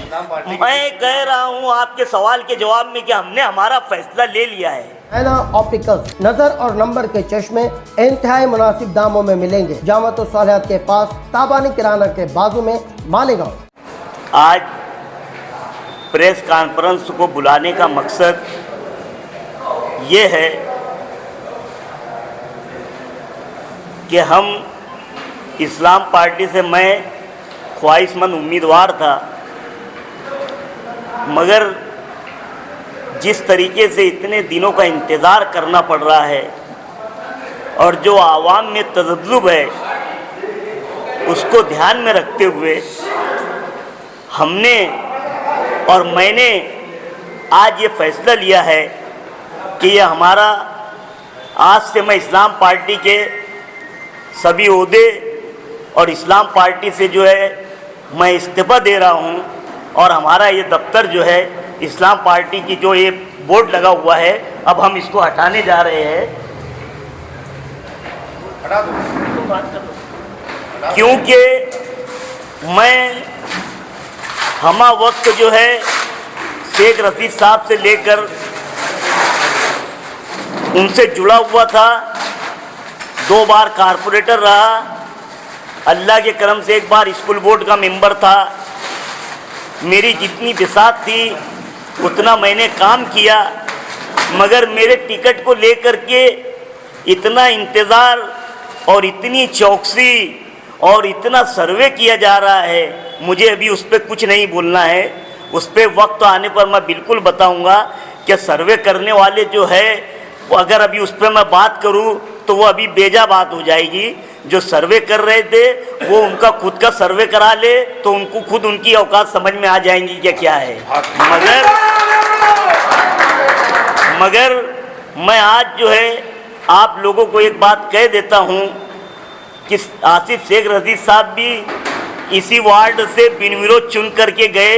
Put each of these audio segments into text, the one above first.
मैं कह रहा हूँ आपके सवाल के जवाब में कि हमने हमारा फैसला ले लिया है। ऐना ऑप्टिकल्स नजर और नंबर के चश्मे इंतहाई मुनासिब दामों में मिलेंगे। जामत सालिहात के पास, ताबानी किराना के बाजू में, मालेगांव। आज प्रेस कॉन्फ्रेंस को बुलाने का मकसद ये है कि हम इस्लाम पार्टी से, मैं ख्वाहिशमंद उम्मीदवार था, मगर जिस तरीके से इतने दिनों का इंतज़ार करना पड़ रहा है और जो आवाम में तज़ब्ज़ुब है उसको ध्यान में रखते हुए हमने और मैंने आज ये फ़ैसला लिया है कि ये हमारा, आज से मैं इस्लाम पार्टी के सभी ओहदे और इस्लाम पार्टी से जो है मैं इस्तीफ़ा दे रहा हूँ और हमारा ये दफ्तर जो है इस्लाम पार्टी की जो ये बोर्ड लगा हुआ है अब हम इसको हटाने जा रहे हैं, क्योंकि मैं हमा वक्त जो है शेख रशीद साहब से लेकर उनसे जुड़ा हुआ था, 2 बार कारपोरेटर रहा, अल्लाह के करम से 1 बार स्कूल बोर्ड का मेंबर था। मेरी जितनी बिसात थी उतना मैंने काम किया, मगर मेरे टिकट को लेकर के इतना इंतज़ार और इतनी चौकसी और इतना सर्वे किया जा रहा है, मुझे अभी उस पर कुछ नहीं बोलना है। उस पर वक्त आने पर मैं बिल्कुल बताऊंगा कि सर्वे करने वाले जो है वो, अगर अभी उस पर मैं बात करूं तो वो अभी बेजा बात हो जाएगी। जो सर्वे कर रहे थे वो उनका खुद का सर्वे करा ले तो उनको खुद उनकी औकात समझ में आ जाएंगी कि क्या है। मगर मैं आज जो है आप लोगों को एक बात कह देता हूँ कि आसिफ शेख रशीद साहब भी इसी वार्ड से बिन विरोध चुन करके गए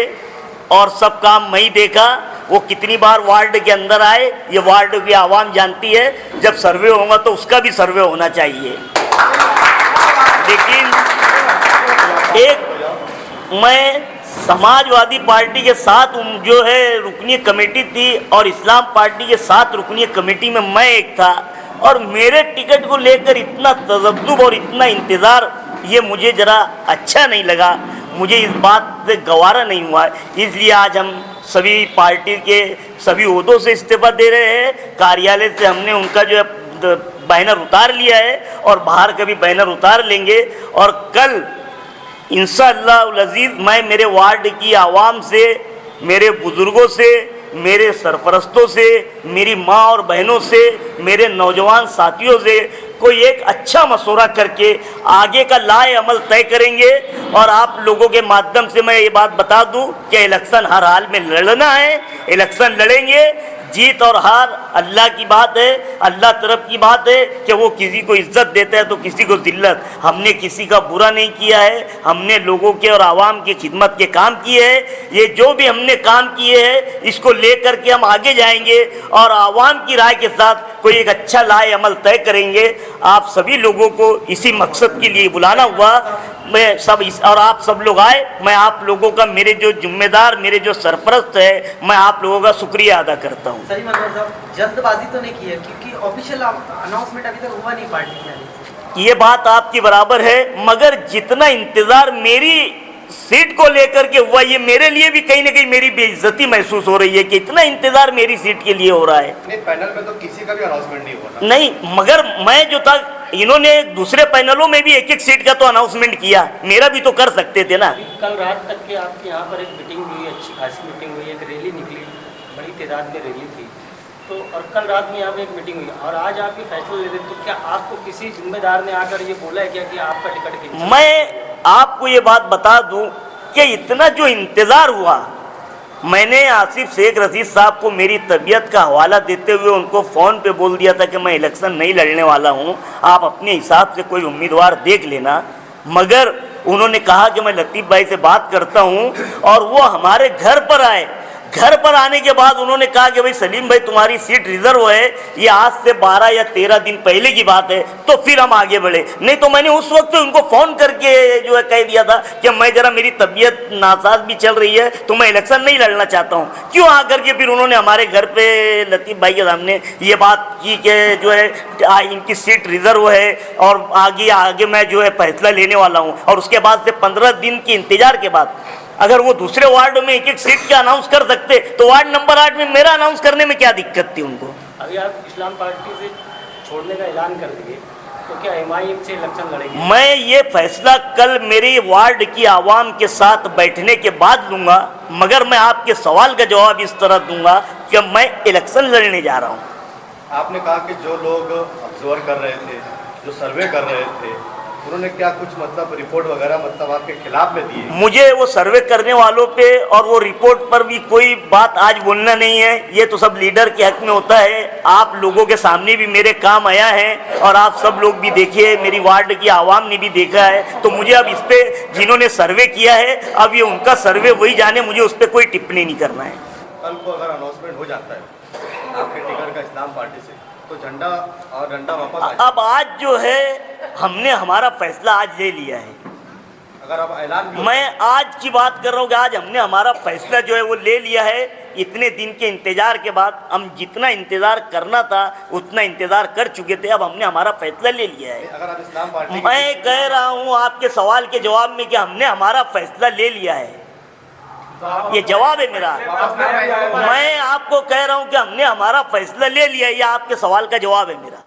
और सब काम मैं ही देखा। वो कितनी बार वार्ड के अंदर आए ये वार्ड की आवाम जानती है। जब सर्वे होगा तो उसका भी सर्वे होना चाहिए। लेकिन एक मैं समाजवादी पार्टी के साथ जो है रुकनी कमेटी थी और इस्लाम पार्टी के साथ रुकनी कमेटी में मैं एक था, और मेरे टिकट को लेकर इतना तज़ब्ज़ुब और इतना इंतज़ार ये मुझे ज़रा अच्छा नहीं लगा, मुझे इस बात से गवारा नहीं हुआ। इसलिए आज हम सभी पार्टी के सभी ओहदों से इस्तीफ़ा दे रहे हैं। कार्यालय से हमने उनका जो है बैनर उतार लिया है और बाहर का भी बैनर उतार लेंगे। और कल इंशाअल्लाह अज़ीज़ मैं मेरे वार्ड की आवाम से, मेरे बुज़ुर्गों से, मेरे सरपरस्तों से, मेरी माँ और बहनों से, मेरे नौजवान साथियों से कोई एक अच्छा मशवरा करके आगे का लाए अमल तय करेंगे। और आप लोगों के माध्यम से मैं ये बात बता दूं कि इलेक्शन हर हाल में लड़ना है, इलेक्शन लड़ेंगे। जीत और हार अल्लाह की बात है, अल्लाह तरफ की बात है कि वो किसी को इज्जत देता है तो किसी को जिल्लत। हमने किसी का बुरा नहीं किया है, हमने लोगों के और आवाम की खिदमत के काम किए हैं। ये जो भी हमने काम किए हैं इसको लेकर के हम आगे जाएंगे और आवाम की राय के साथ कोई एक अच्छा लाए अमल तय करेंगे। आप सभी लोगों को इसी मकसद के लिए बुलाना हुआ। मैं सब और आप सब लोग आए, मैं आप लोगों का, मेरे जो जिम्मेदार, मेरे जो सरपरस्त है, मैं आप लोगों का शुक्रिया अदा करता हूँ। सलीम अनवर साहब, जल्दबाजी तो नहीं की है क्योंकि ऑफिशियल अनाउंसमेंट अभी तक हुआ नहीं पार्टी की। ये बात आपकी बराबर है, मगर जितना इंतजार मेरी सीट को लेकर के हुआ, ये मेरे लिए भी कहीं ना कहीं मेरी बेइज्जती महसूस हो रही है कि इतना इंतजार मेरी सीट के लिए हो रहा है। नहीं, पैनल में तो किसी का भी अनाउंसमेंट नहीं हुआ। नहीं, मगर मैं जो था, इन्होंने दूसरे पैनलों में भी एक सीट का तो अनाउंसमेंट किया, मेरा भी तो कर सकते थे ना। कल रात तक के आपके यहाँ पर एक मीटिंग हुई, अच्छी खासी मीटिंग हुई, एक रैली निकली, बड़ी तादाद में रैली थी, तो और कल रात में यहाँ पे एक मीटिंग हुई और आज आप ये फैसला ले रहे, तो क्या आपको किसी जिम्मेदार ने आकर ये बोला है क्या कि आपका टिकट? मैं आपको ये बात बता दूं कि इतना जो इंतज़ार हुआ, मैंने आसिफ शेख रशीद साहब को मेरी तबीयत का हवाला देते हुए उनको फ़ोन पे बोल दिया था कि मैं इलेक्शन नहीं लड़ने वाला हूं, आप अपने हिसाब से कोई उम्मीदवार देख लेना। मगर उन्होंने कहा कि मैं लतीफ़ भाई से बात करता हूं और वो हमारे घर पर आए, घर पर आने के बाद उन्होंने कहा कि भाई सलीम भाई तुम्हारी सीट रिजर्व है, ये आज से 12 या 13 दिन पहले की बात है, तो फिर हम आगे बढ़े। नहीं तो मैंने उस वक्त उनको फ़ोन करके जो है कह दिया था कि मैं जरा मेरी तबीयत नासाज भी चल रही है तो मैं इलेक्शन नहीं लड़ना चाहता हूँ। क्यों आकर के फिर उन्होंने हमारे घर पे लतीफ़ भाई के सामने ये बात की कि जो है इनकी सीट रिजर्व है और आगे मैं जो है फैसला लेने वाला हूँ। और उसके बाद से 15 दिन के इंतजार के बाद अगर वो दूसरे वार्ड में एक एक सीट के अनाउंस कर सकते तो वार्ड नंबर 8 में मेरा अनाउंस करने में क्या दिक्कत थी उनको। अभी आप इस्लाम पार्टी से छोड़ने का ऐलान कर दिए तो क्या MIM से इलेक्शन लड़ेंगे? मैं ये फैसला कल मेरे वार्ड की आवाम के साथ बैठने के बाद लूंगा, मगर मैं आपके सवाल का जवाब इस तरह दूंगा कि मैं इलेक्शन लड़ने जा रहा हूँ। आपने कहा कि जो लोग ऑब्जर्व कर रहे थे, जो सर्वे कर रहे थे, उन्होंने क्या कुछ मतलब रिपोर्ट वगैरह मतलब आपके खिलाफ में दी? मुझे वो सर्वे करने वालों पे और वो रिपोर्ट पर भी कोई बात आज बोलना नहीं है, ये तो सब लीडर के हक में होता है। आप लोगों के सामने भी मेरे काम आया है और आप सब लोग भी देखिए, मेरी वार्ड की आवाम ने भी देखा है। तो मुझे अब इस पे जिन्होंने सर्वे किया है अब ये उनका सर्वे वही जाने, मुझे उस पर कोई टिप्पणी नहीं करना है। कल को अगर अनाउंसमेंट हो जाता है आपके टिकट का इस्लाम पार्टी से तो झंडा और डंडा वापस आ अब आज जो है हमने हमारा फैसला आज ले लिया है। अगर आप ऐलान भी मैं आज की बात कर रहा हूँ कि आज हमने हमारा फैसला जो है वो ले लिया है। इतने दिन के इंतजार के बाद हम जितना इंतजार करना था उतना इंतजार कर चुके थे, अब हमने हमारा फैसला ले लिया है। अगर आप इस्लाम पार्टी मैं कह रहा हूँ आपके सवाल के जवाब में कि हमने हमारा फैसला ले लिया है, ये जवाब है मेरा। मैं आपको कह रहा हूँ कि हमने हमारा फैसला ले लिया है, ये आपके सवाल का जवाब है मेरा।